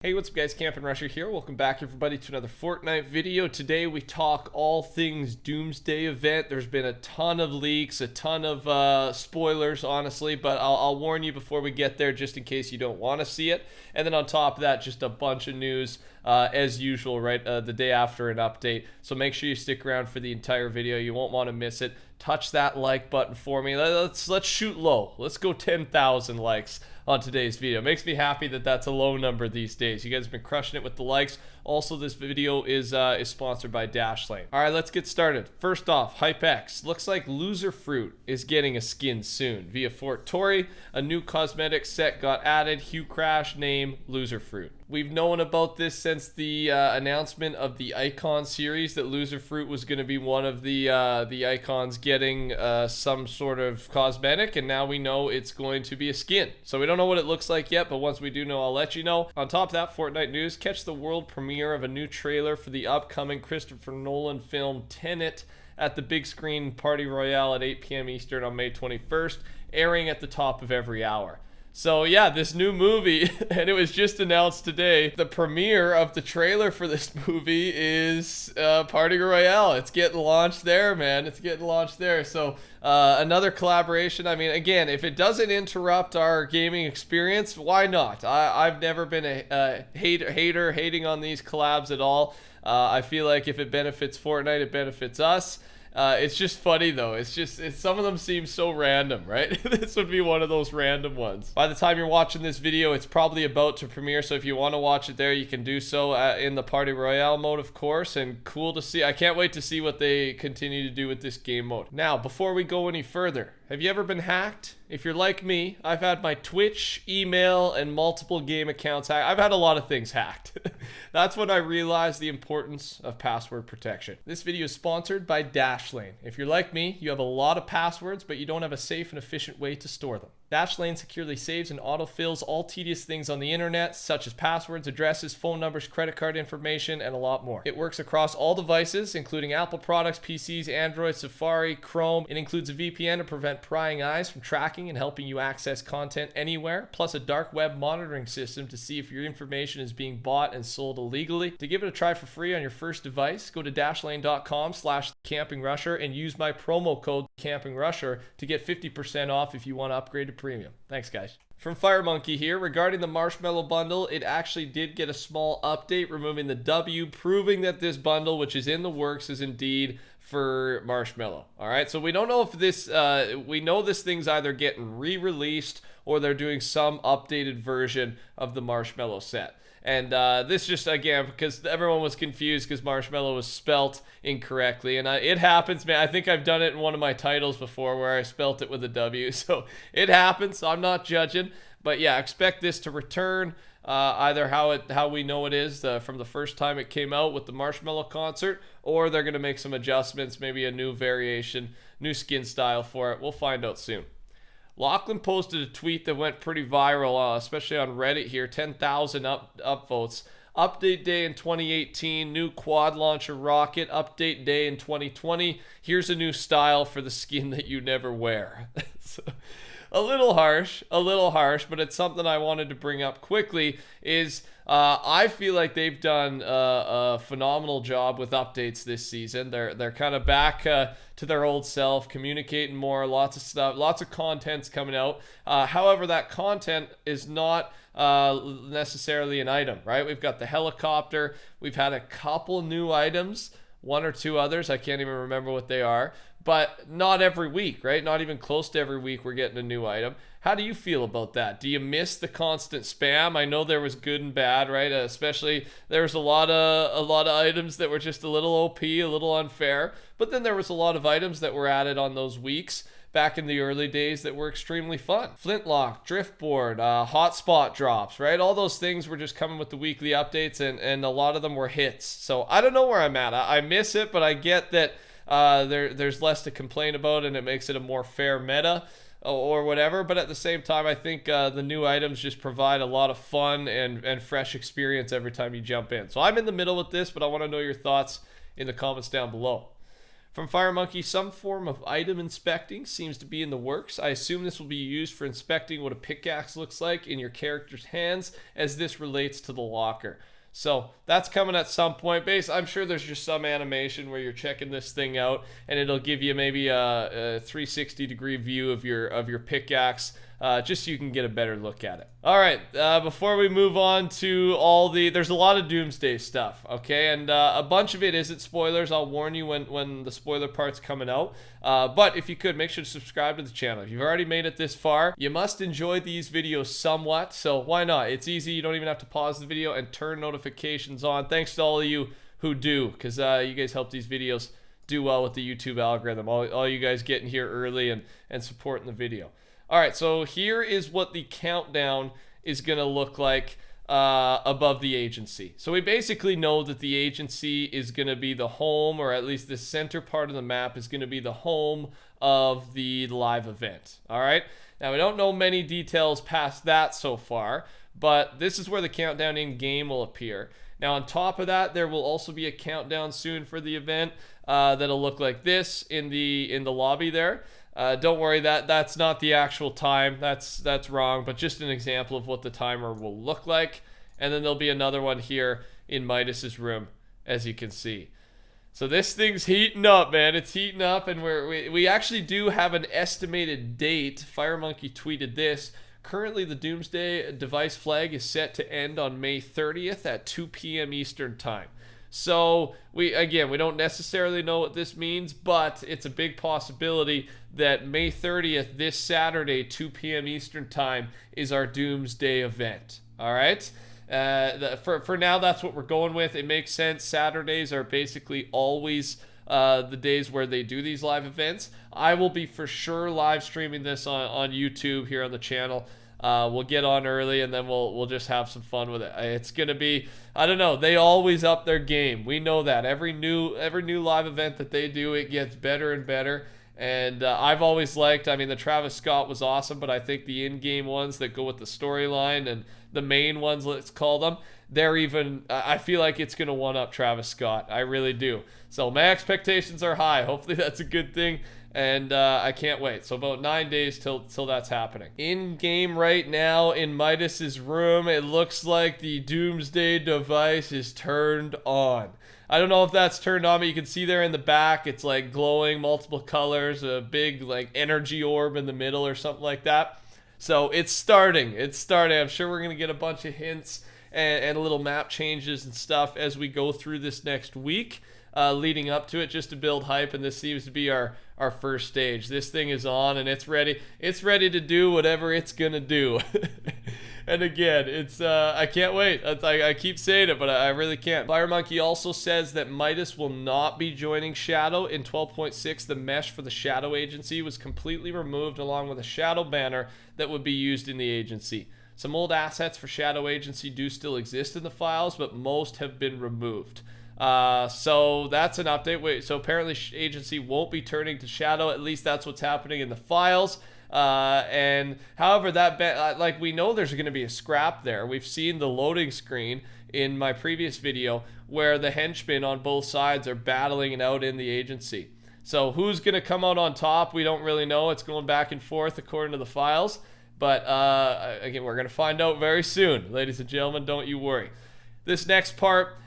Hey, what's up guys, TheCampingRusher here. Welcome back everybody to another Fortnite video. Today we talk all things Doomsday Event. There's been a ton of leaks, a ton of spoilers honestly, but I'll warn you before we get there just in case you don't want to see it. And then on top of that, just a bunch of news as usual, right, the day after an update. So make sure you stick around for the entire video. You won't want to miss it. Touch that like button for me. Let's shoot low. Let's go 10,000 likes on today's video. Makes me happy that that's a low number these days. You guys have been crushing it with the likes. Also, this video is sponsored by Dashlane. All right, let's get started. First off, HypeX. Looks like Loser Fruit is getting a skin soon. Via Fort Tory, a new cosmetic set got added. Hue Crash, name Loser Fruit. We've known about this since the announcement of the Icon series that Loser Fruit was going to be one of the icons getting some sort of cosmetic, and now we know it's going to be a skin. So we don't know what it looks like yet, but once we do know, I'll let you know. On top of that, Fortnite news, catch the world premiere of a new trailer for the upcoming Christopher Nolan film Tenet at the big screen Party Royale at 8 p.m. Eastern on May 21st, airing at the top of every hour. So yeah, this new movie, and it was just announced today, the premiere of the trailer for this movie is Party Royale. It's getting launched there, man. It's getting launched there. So another collaboration. I mean, again, if it doesn't interrupt our gaming experience, why not? I've never been a hater hating on these collabs at all. I feel like if it benefits Fortnite, it benefits us. It's just funny though. Some of them seem so random, right? This would be one of those random ones. By the time you're watching this video, it's probably about to premiere. So if you want to watch it there, you can do so in the Party Royale mode, of course. And cool to see. I can't wait to see what they continue to do with this game mode. Now, before we go any further, have you ever been hacked? If you're like me, I've had my Twitch, email, and multiple game accounts hacked. I've had a lot of things hacked. That's when I realized the importance of password protection. This video is sponsored by Dashlane. If you're like me, you have a lot of passwords, but you don't have a safe and efficient way to store them. Dashlane securely saves and autofills all tedious things on the internet, such as passwords, addresses, phone numbers, credit card information, and a lot more. It works across all devices, including Apple products, PCs, Android, Safari, Chrome. It includes a VPN to prevent prying eyes from tracking and helping you access content anywhere, plus a dark web monitoring system to see if your information is being bought and sold illegally. To give it a try for free on your first device, go to dashlane.com/campingrusher and use my promo code campingrusher to get 50% off if you want to upgrade to premium. Thanks guys. From FireMonkey here, regarding the Marshmallow bundle, it actually did get a small update removing the W, proving that this bundle, which is in the works, is indeed for Marshmallow. All right, so we don't know if this, we know this thing's either getting re-released or they're doing some updated version of the Marshmallow set. And this just, again, because everyone was confused because Marshmallow was spelt incorrectly. And it happens, man. I think I've done it in one of my titles before where I spelt it with a W. So it happens. So I'm not judging. But yeah, expect this to return either how we know it is from the first time it came out with the Marshmallow concert, or they're going to make some adjustments, maybe a new variation, new skin style for it. We'll find out soon. Lachlan posted a tweet that went pretty viral, especially on Reddit here, 10,000 upvotes. Update day in 2018, new quad launcher rocket, update day in 2020. Here's a new style for the skin that you never wear. So, a little harsh, but it's something I wanted to bring up quickly is I feel like they've done a phenomenal job with updates this season. They're kind of back to their old self, communicating more, lots of stuff, lots of content's coming out. However, that content is not necessarily an item, right? We've got the helicopter. We've had a couple new items, one or two others. I can't even remember what they are. But not every week, right? Not even close to every week we're getting a new item. How do you feel about that? Do you miss the constant spam? I know there was good and bad, right? Especially there was a lot of items that were just a little OP, a little unfair. But then there was a lot of items that were added on those weeks back in the early days that were extremely fun. Flintlock, Driftboard, hotspot drops, right? All those things were just coming with the weekly updates, and a lot of them were hits. So I don't know where I'm at. I miss it, but I get that there's less to complain about and it makes it a more fair meta or whatever. But at the same time, I think the new items just provide a lot of fun and fresh experience every time you jump in. So I'm in the middle with this, but I want to know your thoughts in the comments down below. From FireMonkey, some form of item inspecting seems to be in the works. I assume this will be used for inspecting what a pickaxe looks like in your character's hands, as this relates to the locker. So that's coming at some point. I'm sure there's just some animation where you're checking this thing out, and it'll give you maybe a 360-degree view of your pickaxe, just so you can get a better look at it. All right, before we move on to there's a lot of Doomsday stuff, okay? And a bunch of it isn't spoilers. I'll warn you when the spoiler part's coming out. But if you could, make sure to subscribe to the channel. If you've already made it this far, you must enjoy these videos somewhat, so why not? It's easy. You don't even have to pause the video and turn notifications on. Thanks to all of you who do, because you guys help these videos do well with the YouTube algorithm. All you guys getting here early and supporting the video. All right, so here is what the countdown is going to look like above the agency. So we basically know that the agency is going to be the home, or at least the center part of the map is going to be the home of the live event. All right, now we don't know many details past that so far, but this is where the countdown in game will appear. Now on top of that, there will also be a countdown soon for the event that'll look like this in the lobby there. Don't worry, that's not the actual time. That's wrong, but just an example of what the timer will look like. And then there'll be another one here in Midas's room, as you can see. So this thing's heating up, man. It's heating up, and we actually do have an estimated date. FireMonkey tweeted this. Currently, the Doomsday device flag is set to end on May 30th at 2 p.m. Eastern Time. So we don't necessarily know what this means, but it's a big possibility that May 30th, this Saturday, 2 p.m. Eastern Time, is our Doomsday event. All right? For now, that's what we're going with. It makes sense. Saturdays are basically always the days where they do these live events. I will be for sure live streaming this on YouTube here on the channel. We'll get on early, and then we'll just have some fun with it. It's gonna be, I don't know, they always up their game. We know that every new live event that they do, it gets better and better. And I've always liked, I mean, the Travis Scott was awesome, but I think the in-game ones that go with the storyline and the main ones, let's call them, they're even, I feel like it's gonna one-up Travis Scott. I really do. So my expectations are high. Hopefully that's a good thing. And I can't wait. So about 9 days till that's happening. In game right now in Midas's room, it looks like the Doomsday device is turned on. I don't know if that's turned on, but you can see there in the back, it's like glowing multiple colors, a big like energy orb in the middle or something like that. So it's starting. It's starting. I'm sure we're gonna get a bunch of hints and little map changes and stuff as we go through this next week. Leading up to it, just to build hype, and this seems to be our first stage. This thing is on, and it's ready to do whatever it's gonna do. And again, it's I can't wait. I keep saying it, but I really can't. FireMonkey also says that Midas will not be joining Shadow in 12.6. The mesh for the Shadow agency was completely removed, along with a Shadow banner that would be used in the agency. Some old assets for Shadow agency do still exist in the files, but most have been removed. So that's an update. So apparently agency won't be turning to Shadow. At least that's what's happening in the files. And however, like we know there's going to be a scrap there. We've seen the loading screen in my previous video where the henchmen on both sides are battling it out in the agency. So who's going to come out on top? We don't really know. It's going back and forth according to the files. But again, we're going to find out very soon, ladies and gentlemen. Don't you worry. This next part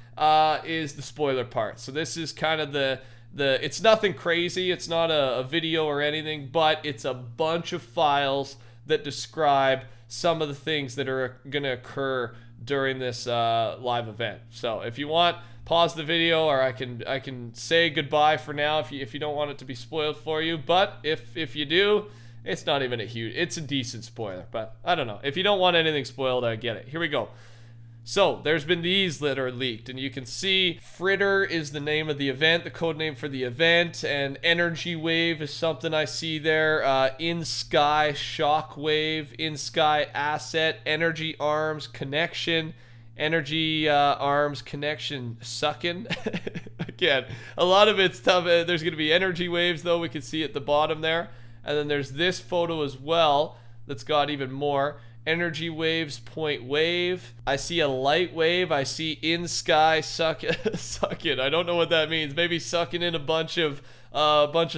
is the spoiler part. So this is kind of it's nothing crazy. It's not a video or anything, but it's a bunch of files that describe some of the things that are going to occur during this live event. So if you want, pause the video, or I can say goodbye for now if you don't want it to be spoiled for you. But if you do, it's not even it's a decent spoiler. But I don't know. If you don't want anything spoiled, I get it. Here we go. So there's been these that are leaked, and you can see Fritter is the name of the event, the code name for the event, and Energy Wave is something I see there. In Sky Shockwave, In Sky Asset, Energy Arms Connection, Energy Arms Connection Suckin'. Again, a lot of it's tough. There's going to be energy waves, though. We can see at the bottom there. And then there's this photo as well that's got even more. energy waves, point wave. I see a light wave. I see in sky suck it. I don't know what that means. Maybe sucking in a bunch of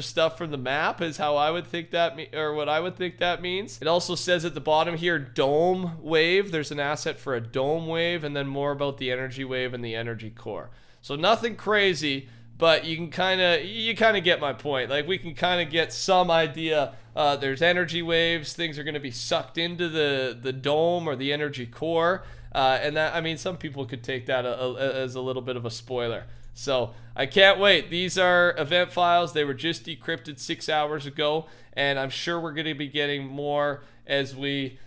stuff from the map is how I would think that what I would think that means. It also says at the bottom here, dome wave. There's an asset for a dome wave, and then more about the energy wave and the energy core. So nothing crazy, but you kind of get my point. Like, we can kind of get some idea. There's energy waves. Things are going to be sucked into the dome or the energy core, and that, I mean, some people could take that as a little bit of a spoiler. So I can't wait. These are event files. They were just decrypted 6 hours ago, and I'm sure we're going to be getting more as we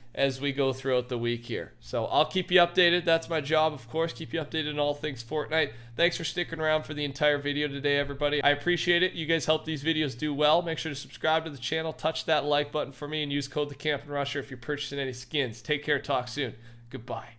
go throughout the week here. So I'll keep you updated. That's my job, of course. Keep you updated on all things Fortnite. Thanks for sticking around for the entire video today, everybody. I appreciate it. You guys help these videos do well. Make sure to subscribe to the channel, touch that like button for me, and use code TheCampingRusher if you're purchasing any skins. Take care. Talk soon. Goodbye.